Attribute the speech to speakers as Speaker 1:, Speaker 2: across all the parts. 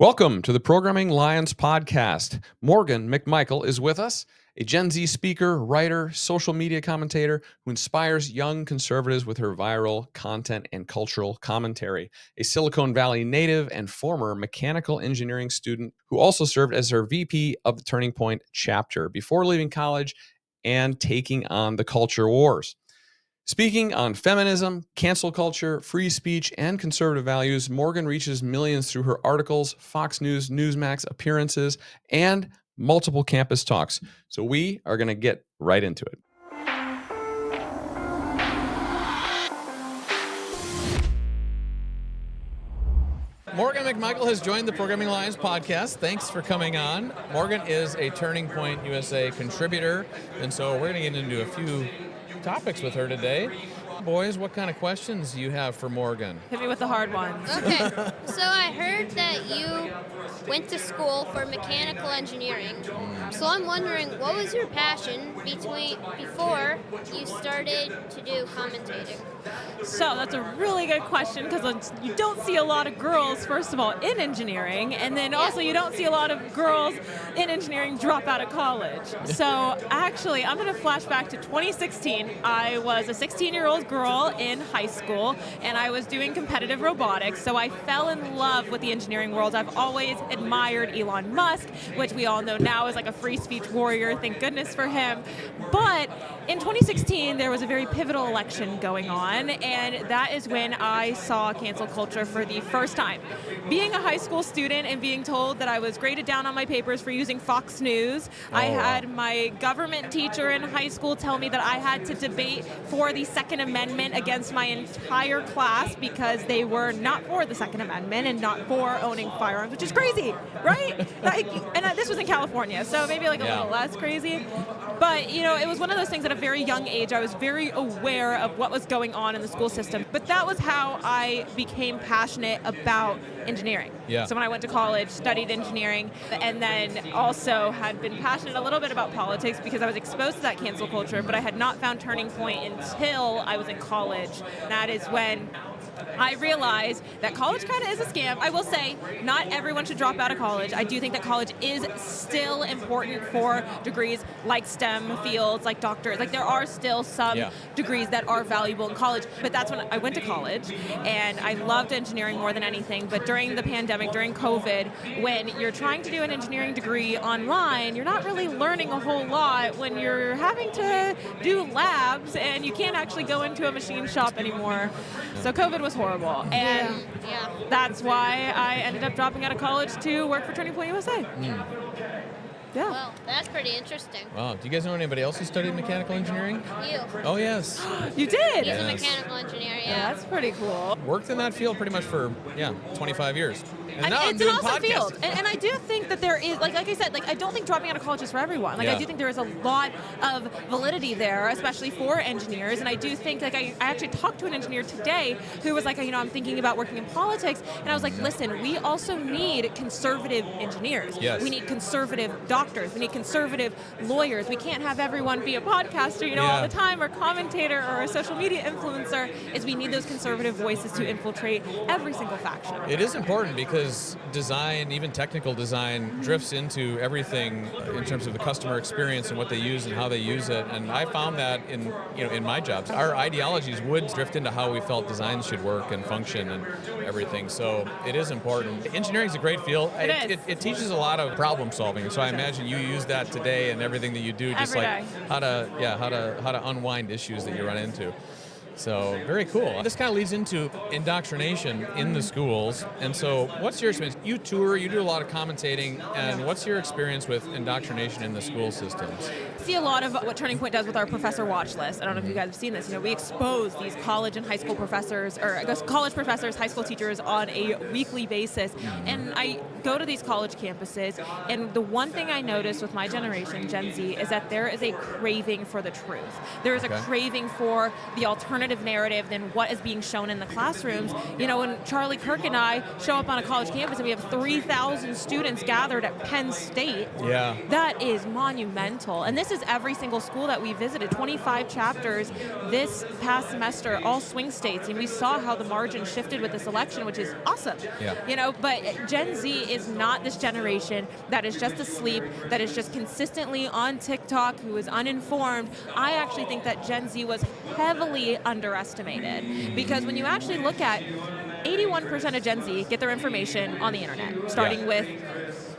Speaker 1: Welcome to the Programming Lions podcast. Morgonn McMichael is with us, a Gen Z speaker, writer, social media commentator who inspires young conservatives with her viral content and cultural commentary. A Silicon Valley native and former mechanical engineering student who also served as her VP of the Turning Point chapter before leaving college and taking on the culture wars. Speaking on feminism, cancel culture, free speech, and conservative values, Morgonn reaches millions through her articles, Fox News, Newsmax appearances, and multiple campus talks. So we are going to get right into it. Morgonn McMichael has joined the Programming Lions podcast. Thanks for coming on. Morgonn is a Turning Point USA contributor, and so we're going to get into a few topics with her today. Boys, what kind of questions do you have for Morgonn?
Speaker 2: Hit me with the hard ones.
Speaker 3: Okay, so I heard that you went to school for mechanical engineering. So I'm wondering, what was your passion before you started to do commentating?
Speaker 2: So that's a really good question because you don't see a lot of girls, first of all, in engineering, and then also you don't see a lot of girls in engineering drop out of college. So actually, I'm going to flash back to 2016. I was a 16-year-old girl in high school, and I was doing competitive robotics, so I fell in love with the engineering world. I've always admired Elon Musk, which we all know now is like a free speech warrior. Thank goodness for him. But in 2016, there was a very pivotal election going on, and that is when I saw cancel culture for the first time. Being a high school student and being told that I was graded down on my papers for using Fox News, I had my government teacher in high school tell me that I had to debate for the Second Amendment against my entire class because they were not for the Second Amendment and not for owning firearms, which is crazy, right? This was in California, so maybe like a little less crazy. But, it was one of those things at a very young age. I was very aware of what was going on in the school system. But that was how I became passionate about engineering.
Speaker 1: Yeah.
Speaker 2: So when I went to college, studied engineering, and then also had been passionate a little bit about politics because I was exposed to that cancel culture, but I had not found Turning Point until I was in college. That is when I realized that college kind of is a scam. I will say not everyone should drop out of college. I do think that college is still important for degrees like STEM fields, like doctors. Like there are still some degrees that are valuable in college. But that's when I went to college, and I loved engineering more than anything. But during the pandemic, during COVID, when you're trying to do an engineering degree online, you're not really learning a whole lot when you're having to do labs and you can't actually go into a machine shop anymore. So COVID was horrible, and that's why I ended up dropping out of college to work for Turning Point USA. Yeah.
Speaker 3: Well, that's pretty interesting.
Speaker 1: Wow. Do you guys know anybody else who studied mechanical engineering?
Speaker 3: You.
Speaker 1: Oh, yes.
Speaker 2: You did?
Speaker 3: He's a mechanical engineer,
Speaker 2: Yeah, that's pretty cool.
Speaker 1: Worked in that field pretty much for, 25 years. And now
Speaker 2: it's
Speaker 1: I'm
Speaker 2: an
Speaker 1: doing
Speaker 2: awesome
Speaker 1: podcasting.
Speaker 2: field, and I do think that there is, like I said, I don't think dropping out of college is for everyone. I do think there is a lot of validity there, especially for engineers, and I do think, I actually talked to an engineer today who was like, I'm thinking about working in politics, and I was like, listen, we also need conservative engineers.
Speaker 1: Yes.
Speaker 2: We need conservative doctors. We need conservative lawyers. We can't have everyone be a podcaster, all the time, or commentator, or a social media influencer. We need those conservative voices to infiltrate every single faction.
Speaker 1: It is important because design, even technical design, drifts into everything in terms of the customer experience and what they use and how they use it. And I found that in my jobs, our ideologies would drift into how we felt design should work and function and everything. So it is important. Engineering is a great field. It teaches a lot of problem solving. So I imagine you use that today and everything that you do, just
Speaker 2: every
Speaker 1: like
Speaker 2: day.
Speaker 1: how to unwind issues that you run into. So, very cool. This kind of leads into indoctrination in the schools. And so, what's your experience? You tour, you do a lot of commentating, and what's your experience with indoctrination in the school systems?
Speaker 2: See a lot of what Turning Point does with our professor watch list. I don't know if you guys have seen this. We expose these college and high school professors, or I guess college professors, high school teachers on a weekly basis. And I go to these college campuses, and the one thing I notice with my generation, Gen Z, is that there is a craving for the truth. There is a craving for the alternative alternative narrative than what is being shown in the classrooms. You know, when Charlie Kirk and I show up on a college campus and we have 3,000 students gathered at Penn State, that is monumental. And this is every single school that we visited, 25 chapters this past semester, all swing states, and we saw how the margin shifted with this election, which is awesome. You know, but Gen Z is not this generation that is just asleep, that is just consistently on TikTok, who is uninformed. I actually think that Gen Z was heavily underestimated, because when you actually look at 81% of Gen Z get their information on the internet, starting with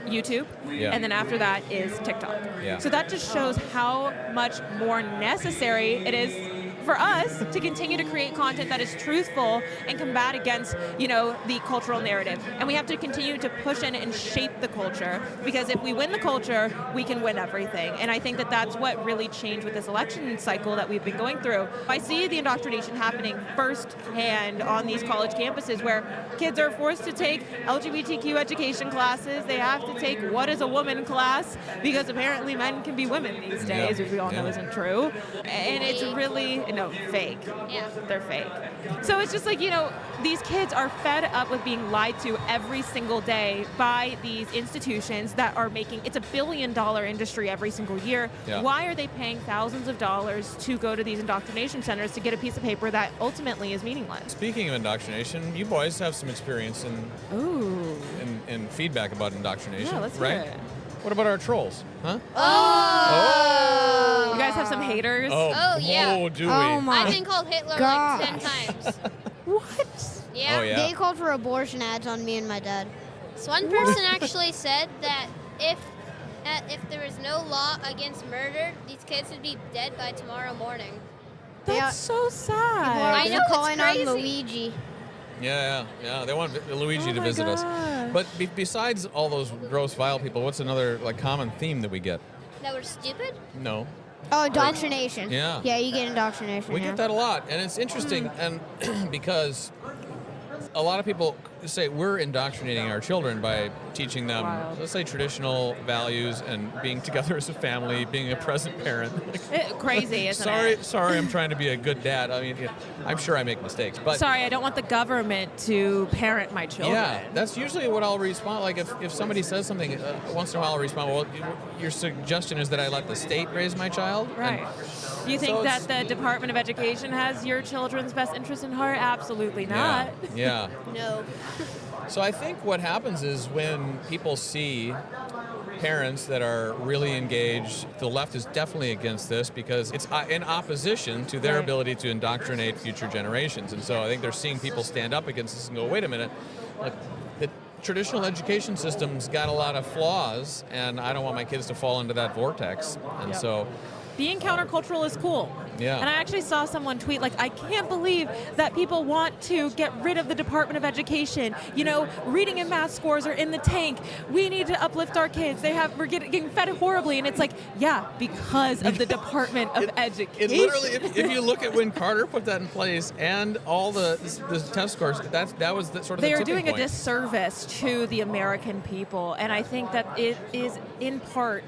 Speaker 2: YouTube, and then after that is TikTok. So that just shows how much more necessary it is for us to continue to create content that is truthful and combat against, you know, the cultural narrative. And we have to continue to push in and shape the culture, because if we win the culture, we can win everything. And I think that that's what really changed with this election cycle that we've been going through. I see the indoctrination happening firsthand on these college campuses, where kids are forced to take LGBTQ education classes. They have to take What is a Woman class, because apparently men can be women these days, which we all know isn't true. And it's really, no, fake. They're fake. So it's just like, you know, these kids are fed up with being lied to every single day by these institutions that are making, it's $1 billion industry every single year. Why are they paying thousands of dollars to go to these indoctrination centers to get a piece of paper that ultimately is meaningless?
Speaker 1: Speaking of indoctrination, you boys have some experience in feedback about indoctrination,
Speaker 2: Yeah, let's
Speaker 1: right?
Speaker 2: hear it.
Speaker 1: What about our trolls? Huh?
Speaker 2: You guys have some haters?
Speaker 3: Oh, yeah.
Speaker 1: Oh, do we?
Speaker 4: Oh my
Speaker 3: I've been called Hitler
Speaker 4: gosh.
Speaker 3: like 10 times.
Speaker 2: What?
Speaker 3: Yeah.
Speaker 1: Oh, yeah.
Speaker 4: They called for abortion ads on me and my dad.
Speaker 3: So one person actually said that if there was no law against murder, these kids would be dead by tomorrow morning.
Speaker 2: That's so sad.
Speaker 3: I know,
Speaker 4: They're
Speaker 3: it's
Speaker 4: calling on
Speaker 3: crazy.
Speaker 4: Luigi.
Speaker 1: Yeah. They want Luigi to
Speaker 2: my
Speaker 1: visit us.
Speaker 2: gosh.
Speaker 1: But besides all those gross, vile people, what's another like common theme that we get?
Speaker 3: That were stupid?
Speaker 1: No.
Speaker 4: Oh, indoctrination.
Speaker 1: Yeah.
Speaker 4: Yeah, you get indoctrination.
Speaker 1: We get that a lot, and it's interesting, and because a lot of people say we're indoctrinating our children by teaching them, let's say, traditional values and being together as a family, being a present parent.
Speaker 2: Crazy, isn't it?
Speaker 1: Sorry, I'm trying to be a good dad. I mean, I'm sure I make mistakes, but
Speaker 2: Sorry, I don't want the government to parent my children.
Speaker 1: yeah, that's usually what I'll respond. Like if somebody says something, once in a while I'll respond, well, your suggestion is that I let the state raise my child?
Speaker 2: Right.
Speaker 1: And
Speaker 2: You think
Speaker 1: so
Speaker 2: that
Speaker 1: it's-
Speaker 2: the Department of Education has your children's best interest in heart? Absolutely not.
Speaker 1: Yeah.
Speaker 3: No.
Speaker 1: So I think what happens is when people see parents that are really engaged, the left is definitely against this because it's in opposition to their
Speaker 2: Right.
Speaker 1: ability to indoctrinate future generations. And so I think they're seeing people stand up against this and go, wait a minute, like, the traditional education system's got a lot of flaws, and I don't want my kids to fall into that vortex. And
Speaker 2: Yep.
Speaker 1: so,
Speaker 2: Being countercultural is cool.
Speaker 1: Yeah.
Speaker 2: And I actually saw someone tweet, like, I can't believe that people want to get rid of the Department of Education. You know, reading and math scores are in the tank. We need to uplift our kids. We're getting fed horribly. And it's like, yeah, because of the Department of Education.
Speaker 1: it literally, if you look at when Carter put that in place and all the test scores, that was the sort of
Speaker 2: They
Speaker 1: the
Speaker 2: are
Speaker 1: tipping
Speaker 2: doing a
Speaker 1: point.
Speaker 2: disservice to the American people, and I think that it is in part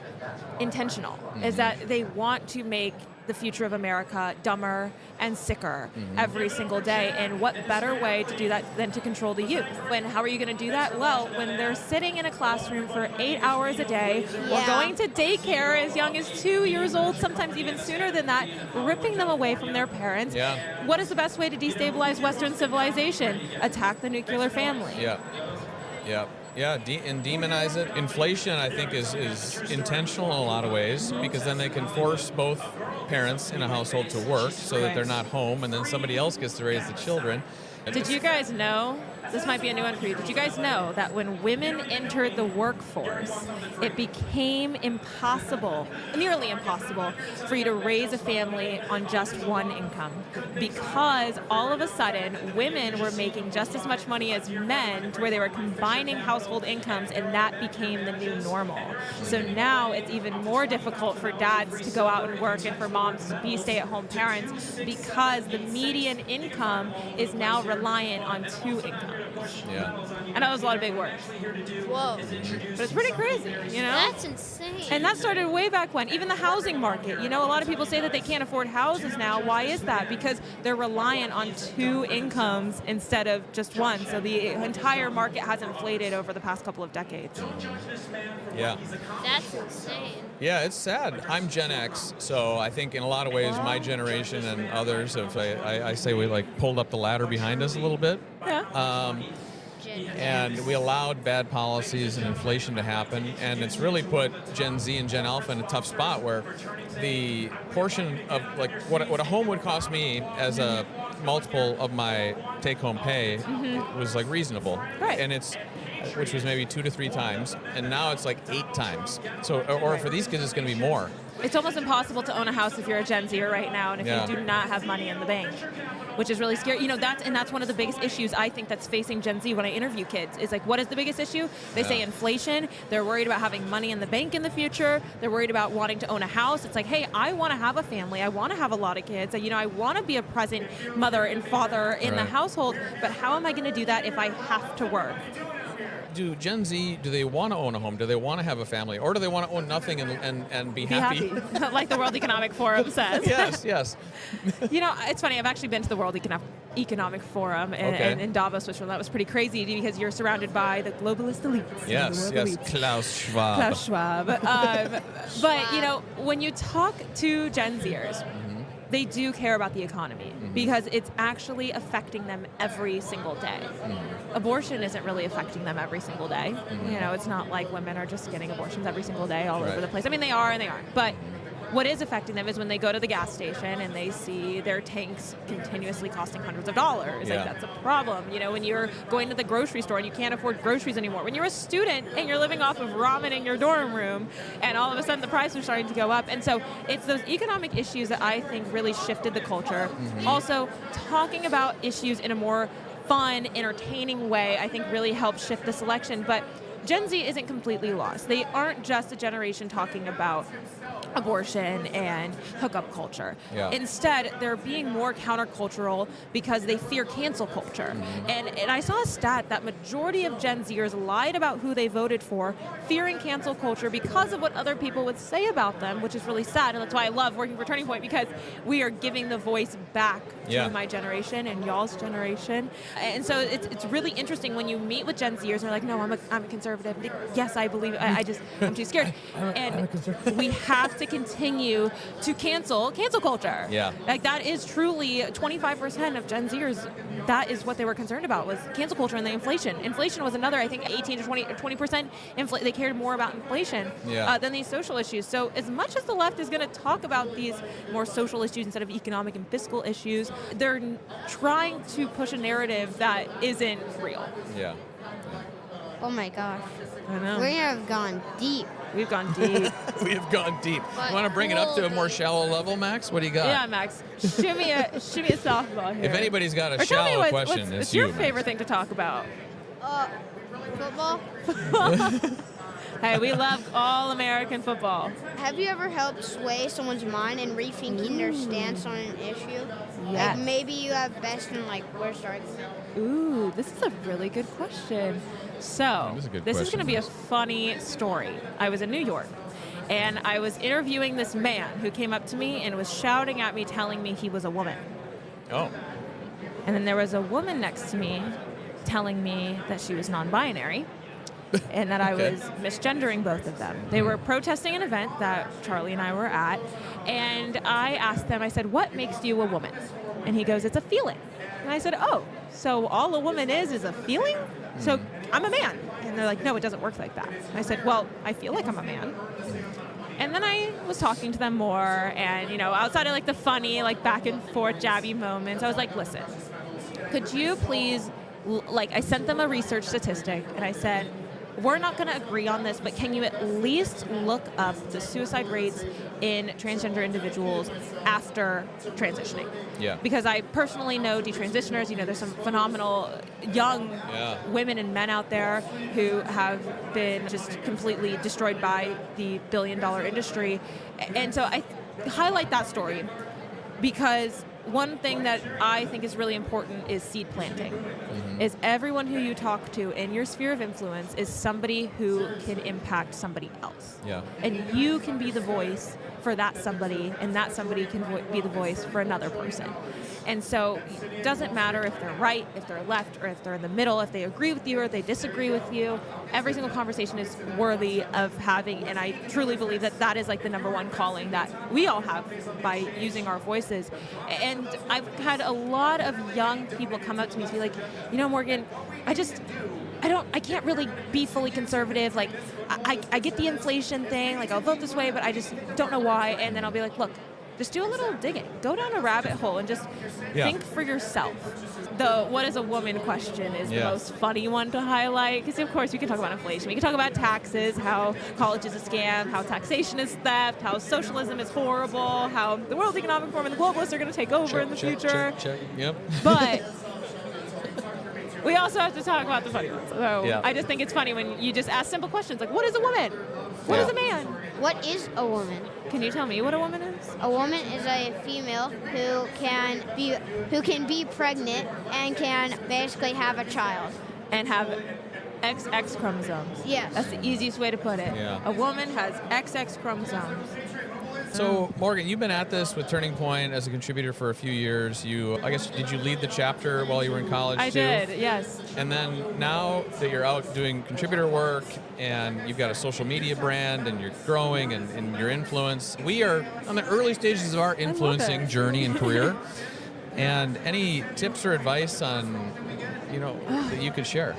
Speaker 2: intentional, is that they want to make the future of America dumber and sicker every single day. And what better way to do that than to control the youth? How are you going to do that? Well, when they're sitting in a classroom for 8 hours a day, or going to daycare as young as 2 years old, sometimes even sooner than that, ripping them away from their parents.
Speaker 1: Yeah.
Speaker 2: What is the best way to destabilize Western civilization? Attack the nuclear family.
Speaker 1: And demonize it. Inflation, I think, is intentional in a lot of ways because then they can force both parents in a household to work so that they're not home, and then somebody else gets to raise the children.
Speaker 2: Did you guys know, this might be a new one for you, did you guys know that when women entered the workforce, it became impossible, nearly impossible, for you to raise a family on just one income? Because all of a sudden, women were making just as much money as men, to where they were combining household incomes, and that became the new normal. So now it's even more difficult for dads to go out and work and for moms to be stay-at-home parents, because the median income is now reliant on two incomes.
Speaker 1: Yeah.
Speaker 2: I know it was a lot of big words,
Speaker 3: Whoa.
Speaker 2: but it's pretty crazy, you know?
Speaker 3: That's insane.
Speaker 2: And that started way back when. Even the housing market. You know, a lot of people say that they can't afford houses now. Why is that? Because they're reliant on 2 incomes instead of just one. So the entire market has inflated over the past couple of decades.
Speaker 1: Yeah.
Speaker 3: That's insane.
Speaker 1: Yeah, it's sad. I'm Gen X, so I think in a lot of ways my generation and others have, I say we like pulled up the ladder behind us a little bit.
Speaker 2: Yeah.
Speaker 1: And we allowed bad policies and inflation to happen, and it's really put Gen Z and Gen Alpha in a tough spot where the portion of like what a home would cost me as a multiple of my take-home pay was like reasonable,
Speaker 2: Right.
Speaker 1: and which was maybe 2 to 3 times, and now it's like 8 times. So, or for these kids, it's going to be more.
Speaker 2: It's almost impossible to own a house if you're a Gen Zer right now, and if
Speaker 1: Yeah.
Speaker 2: you do not have money in the bank, which is really scary. You know, that's one of the biggest issues I think that's facing Gen Z when I interview kids. Is like, what is the biggest issue? They say inflation. They're worried about having money in the bank in the future. They're worried about wanting to own a house. It's like, hey, I want to have a family. I want to have a lot of kids. You know, I want to be a present mother and father in the
Speaker 1: Right.
Speaker 2: household. But how am I going to do that if I have to work?
Speaker 1: Do Gen Z, do they want to own a home? Do they want to have a family? Or do they want to own nothing and be happy?
Speaker 2: Like the World Economic Forum says.
Speaker 1: Yes.
Speaker 2: You know, it's funny. I've actually been to the World Economic Forum in Davos, Switzerland. That was pretty crazy because you're surrounded by the globalist elites.
Speaker 1: Yes.
Speaker 2: Elites.
Speaker 1: Klaus Schwab.
Speaker 2: Klaus Schwab. But, you know, when you talk to Gen Zers, they do care about the economy because it's actually affecting them every single day. Abortion isn't really affecting them every single day. You know, it's not like women are just getting abortions every single day all over the place. I mean, they are and they aren't. But what is affecting them is when they go to the gas station and they see their tanks continuously costing hundreds of dollars.
Speaker 1: Yeah.
Speaker 2: Like, that's a problem. You know, when you're going to the grocery store and you can't afford groceries anymore. When you're a student and you're living off of ramen in your dorm room and all of a sudden the price is starting to go up. And so it's those economic issues that I think really shifted the culture. Also, talking about issues in a more fun, entertaining way, I think really helped shift this election. But Gen Z isn't completely lost. They aren't just a generation talking about abortion and hookup culture.
Speaker 1: Yeah.
Speaker 2: Instead, they're being more countercultural because they fear cancel culture. And I saw a stat that majority of Gen Zers lied about who they voted for, fearing cancel culture because of what other people would say about them, which is really sad. And that's why I love working for Turning Point, because we are giving the voice back to my generation and y'all's generation. And so it's really interesting when you meet with Gen Zers and they're like, no, I'm a conservative. Yes, I believe it. I'm too scared. And we have to continue to cancel culture.
Speaker 1: Yeah.
Speaker 2: Like, that is truly 25% of Gen Zers, that is what they were concerned about, was cancel culture and the inflation. Inflation was another, I think, 18 to 20%. They cared more about inflation than these social issues. So as much as the left is going to talk about these more social issues instead of economic and fiscal issues, they're trying to push a narrative that isn't real.
Speaker 1: Yeah.
Speaker 4: Oh my gosh.
Speaker 2: I know.
Speaker 4: We have gone deep.
Speaker 2: We've gone deep.
Speaker 1: We have gone deep.
Speaker 3: But
Speaker 1: You want to bring it up to a more
Speaker 3: holy-
Speaker 1: shallow level, Max? What do you got?
Speaker 2: Yeah, Max. Shoot me a softball here.
Speaker 1: If anybody's got a
Speaker 2: Or tell me
Speaker 1: shallow question,
Speaker 2: what's
Speaker 1: it's
Speaker 2: your
Speaker 1: you,
Speaker 2: favorite
Speaker 1: Max.
Speaker 2: thing to talk about?
Speaker 3: Football?
Speaker 2: Hey, we love all American football.
Speaker 4: Have you ever helped sway someone's mind and rethinking their stance on an issue?
Speaker 2: Yes.
Speaker 4: Like maybe you have best and like worst argument.
Speaker 2: Ooh, this is a really good question. So,
Speaker 1: That is a good
Speaker 2: this is
Speaker 1: question,
Speaker 2: going to be a
Speaker 1: Max.
Speaker 2: funny story. I was in New York, and I was interviewing this man who came up to me and was shouting at me, telling me he was a woman.
Speaker 1: Oh.
Speaker 2: And then there was a woman next to me telling me that she was non-binary and that I
Speaker 1: Okay.
Speaker 2: was misgendering both of them. They were protesting an event that Charlie and I were at, and I asked them, I said, what makes you a woman? And he goes, it's a feeling. And I said, oh, so all a woman is a feeling? So I'm a man. And they're like, no, it doesn't work like that. And I said, well, I feel like I'm a man. And then I was talking to them more, and, you know, outside of like the funny, like back and forth jabby moments, I was like, listen, could you please, like, I sent them a research statistic, and I said, we're not going to agree on this, but can you at least look up the suicide rates in transgender individuals after transitioning?
Speaker 1: Yeah.
Speaker 2: Because I personally know detransitioners. You know, there's some phenomenal young women and men out there who have been just completely destroyed by the billion-dollar industry. And so I highlight that story because one thing that I think is really important is seed planting. Is everyone who you talk to in your sphere of influence is somebody who can impact somebody else.
Speaker 1: Yeah.
Speaker 2: And you can be the voice for that somebody, and that somebody can be the voice for another person. And so it doesn't matter if they're right, if they're left, or if they're in the middle, if they agree with you or if they disagree with you. Every single conversation is worthy of having, and I truly believe that that is like the number one calling that we all have by using our voices. And I've had a lot of young people come up to me and be like, you know, Morgan, I can't really be fully conservative. Like, I get the inflation thing, like I'll vote this way, but I just don't know why. And then I'll be like, look, just do a little digging. Go down a rabbit hole and just think for yourself. The what is a woman question is the most funny one to highlight, because of course we can talk about inflation, we can talk about taxes, how college is a scam, how taxation is theft, how socialism is horrible, how the World Economic Forum and the globalists are going to take over in the future.
Speaker 1: Yep.
Speaker 2: But we also have to talk about the funny ones. So I just think it's funny when you just ask simple questions like, what is a woman? What is a man?
Speaker 4: What is a woman?
Speaker 2: Can you tell me what a woman is?
Speaker 4: A woman is a female who can be pregnant and can basically have a child.
Speaker 2: And have XX chromosomes.
Speaker 4: Yes.
Speaker 2: That's the easiest way to put it.
Speaker 1: Yeah.
Speaker 2: A woman has XX chromosomes.
Speaker 1: So, Morgan, you've been at this with Turning Point as a contributor for a few years. I guess, did you lead the chapter while you were in college,
Speaker 2: I
Speaker 1: too?
Speaker 2: did, yes.
Speaker 1: And then now that you're out doing contributor work and you've got a social media brand and you're growing and your influence, we are on the early stages of our influencing journey and career. And any tips or advice on, that you could share?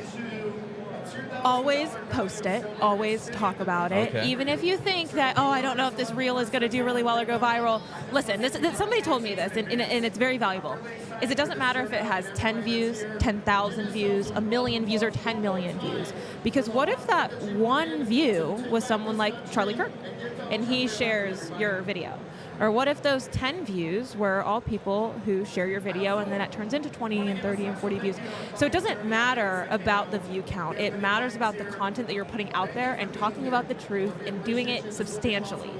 Speaker 2: Always post it. Always talk about it.
Speaker 1: Okay.
Speaker 2: Even if you think that, I don't know if this reel is going to do really well or go viral. Listen, somebody told me this, and it's very valuable. It doesn't matter if it has 10 views, 10,000 views, 1 million views, or 10 million views. Because what if that one view was someone like Charlie Kirk, and he shares your video? Or what if those 10 views were all people who share your video, and then it turns into 20 and 30 and 40 views? So it doesn't matter about the view count. It matters about the content that you're putting out there and talking about the truth and doing it substantially.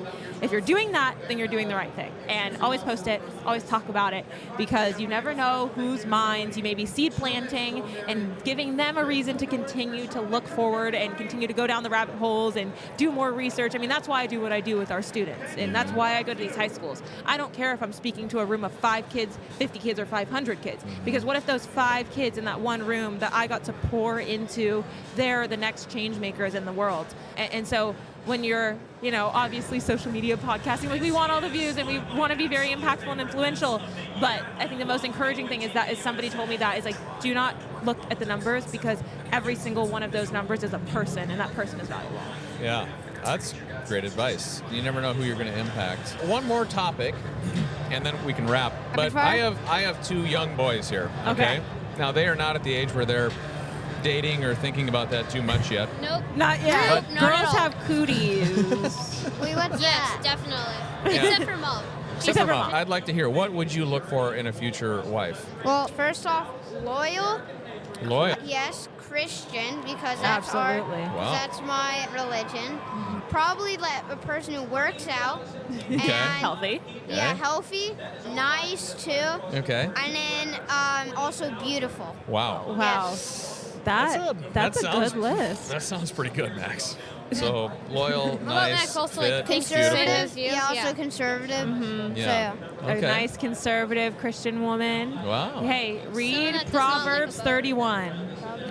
Speaker 2: If you're doing that, then you're doing the right thing. And always post it, always talk about it, because you never know whose minds you may be seed planting and giving them a reason to continue to look forward and continue to go down the rabbit holes and do more research. I mean, that's why I do what I do with our students. And that's why I go to these high schools. I don't care if I'm speaking to a room of 5 kids, 50 kids, or 500 kids. Because what if those 5 kids in that one room that I got to pour into, they're the next change makers in the world. And so when you're, obviously social media podcasting, like we want all the views and we want to be very impactful and influential. But I think the most encouraging thing is somebody told me that is like, do not look at the numbers, because every single one of those numbers is a person, and that person is valuable.
Speaker 1: Yeah, that's great advice. You never know who you're going to impact. One more topic, and then we can wrap. But I have 2 young boys here. Okay. Now they are not at the age where they're dating or thinking about that too much yet.
Speaker 3: Nope.
Speaker 2: Not yet.
Speaker 3: Nope, not
Speaker 2: Girls
Speaker 3: at all.
Speaker 2: have cooties.
Speaker 4: Wait, what's
Speaker 3: Yes,
Speaker 4: that?
Speaker 3: definitely.
Speaker 1: Yeah.
Speaker 3: Except for mom.
Speaker 1: Except for Mom. I'd like to hear, what would you look for in a future wife?
Speaker 4: Well, first off, loyal.
Speaker 1: Loyal.
Speaker 4: Yes, Christian, because
Speaker 2: Absolutely.
Speaker 1: Wow.
Speaker 4: that's my religion. Probably a person who works out. And
Speaker 2: Healthy.
Speaker 4: Yeah, healthy, nice too.
Speaker 1: Okay.
Speaker 4: And then also beautiful.
Speaker 1: Wow.
Speaker 2: Wow.
Speaker 4: Yes.
Speaker 2: That's a
Speaker 1: sounds,
Speaker 2: good list.
Speaker 1: That sounds pretty good, Max. So loyal,
Speaker 3: about
Speaker 1: nice,
Speaker 3: Max? Also,
Speaker 1: fit,
Speaker 3: like,
Speaker 4: Conservative.
Speaker 3: Beautiful.
Speaker 4: Yeah, also
Speaker 3: Yeah.
Speaker 4: conservative.
Speaker 1: Yeah.
Speaker 2: A
Speaker 1: Okay.
Speaker 2: nice conservative Christian woman.
Speaker 1: Wow.
Speaker 2: Hey, read
Speaker 3: that does not look
Speaker 2: Proverbs
Speaker 3: above.
Speaker 2: 31.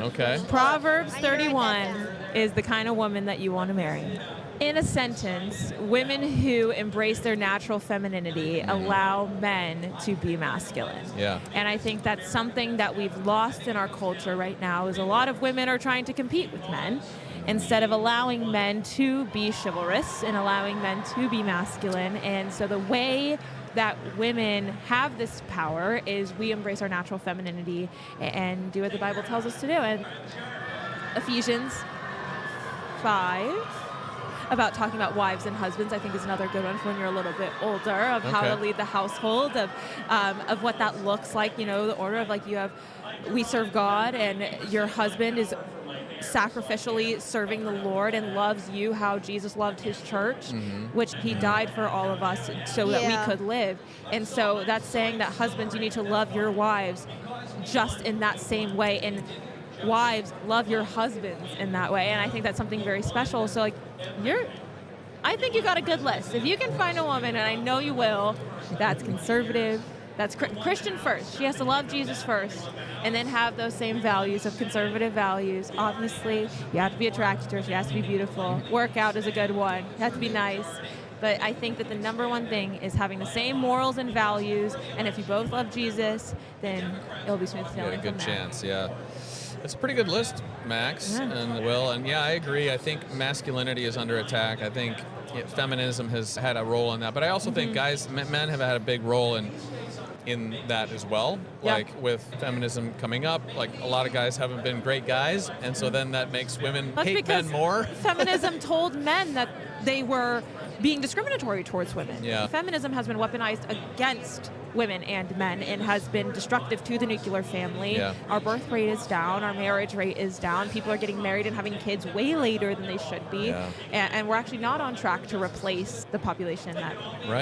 Speaker 1: Okay.
Speaker 2: Proverbs
Speaker 4: I need to write that
Speaker 2: 31
Speaker 4: down.
Speaker 2: is the kind of woman that you want to marry. In a sentence, women who embrace their natural femininity allow men to be masculine.
Speaker 1: Yeah.
Speaker 2: And I think that's something that we've lost in our culture right now, is a lot of women are trying to compete with men instead of allowing men to be chivalrous and allowing men to be masculine. And so the way that women have this power is we embrace our natural femininity and do what the Bible tells us to do. And Ephesians 5, about talking about wives and husbands, I think is another good one for when you're a little bit older, of how to lead the household, of what that looks like, the order of, like, we serve God, and your husband is sacrificially serving the Lord and loves you how Jesus loved his church, which he died for all of us so that we could live. And so that's saying that husbands, you need to love your wives just in that same way, and wives, love your husbands in that way. And I think that's something very special. So I think you got a good list. If you can find a woman, and I know you will, that's conservative, that's Christian first. She has to love Jesus first, and then have those same values of conservative values. Obviously, you have to be attracted to her. She has to be beautiful. Workout is a good one. You have to be nice. But I think that the number one thing is having the same morals and values. And if you both love Jesus, then it'll be smooth sailing.
Speaker 1: You got a good chance, yeah. It's a pretty good list, Max and Will. And yeah, I agree. I think masculinity is under attack. I think feminism has had a role in that. But I also think men have had a big role in that as well. Like with feminism coming up, like a lot of guys haven't been great guys, and so then that makes women hate men more.
Speaker 2: Feminism told men that they were being discriminatory towards women. Feminism has been weaponized against women and men and has been destructive to the nuclear family. Our birth rate is down, our marriage rate is down, people are getting married and having kids way later than they should be, and we're actually not on track to replace the population that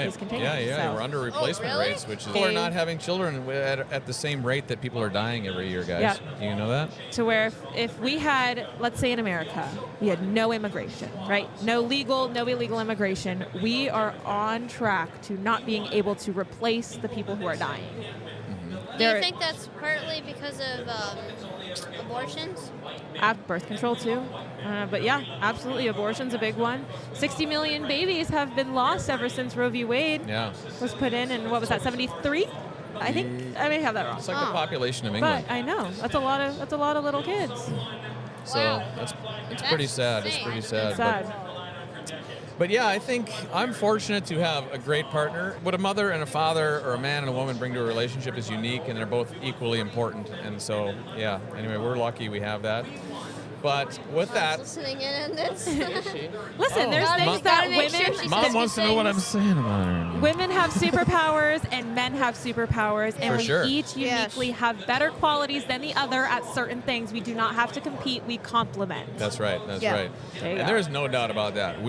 Speaker 2: is continuing.
Speaker 1: So. We're under replacement rates, which is people are not having children at the same rate that people are dying every year, guys. Do you know that?
Speaker 2: So where if we had, let's say in America, we had no immigration, right? No legal, no illegal immigration, we are on track to not being able to replace the people who are dying.
Speaker 3: Do you think that's partly because of abortions?
Speaker 2: Birth control too. But yeah, absolutely. Abortion's a big one. 60 million babies have been lost ever since Roe v. Wade was put in, and what was that, 73? I think I may have that wrong.
Speaker 1: It's like the population of England.
Speaker 2: But I know that's a lot of little kids.
Speaker 1: So it's pretty sad. It's pretty sad.
Speaker 2: It's sad.
Speaker 1: But yeah, I think I'm fortunate to have a great partner. What a mother and a father or a man and a woman bring to a relationship is unique, and they're both equally important. And so, yeah, anyway, we're lucky we have that. But with that...
Speaker 3: listening in on this.
Speaker 2: Listen, there's things that women...
Speaker 1: Mom wants to know what I'm saying about her.
Speaker 2: Women have superpowers and men have superpowers, and we each uniquely have better qualities than the other at certain things. We do not have to compete, we complement.
Speaker 1: That's right, that's right. And there's no doubt about that.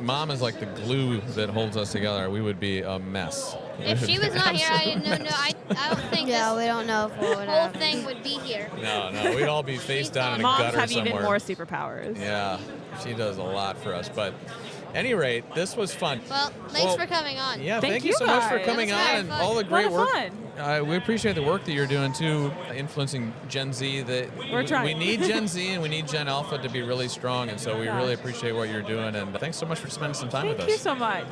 Speaker 1: Mom is like the glue that holds us together. We would be a mess.
Speaker 3: If she was not here, I don't think
Speaker 4: we don't know if
Speaker 3: the whole thing would be here.
Speaker 1: No, we'd all be face down in a
Speaker 2: Moms
Speaker 1: gutter
Speaker 2: have
Speaker 1: somewhere.
Speaker 2: Even more superpowers.
Speaker 1: Yeah, she does a lot for us. But at any rate, this was fun.
Speaker 3: Well, thanks for coming on.
Speaker 1: Yeah, thank you so much for coming on and all the great work. We appreciate the work that you're doing too, influencing Gen Z.
Speaker 2: We're trying.
Speaker 1: We need Gen Z and we need Gen Alpha to be really strong, and so we really appreciate what you're doing. And thanks so much for spending some time with us.
Speaker 2: Thank you so much.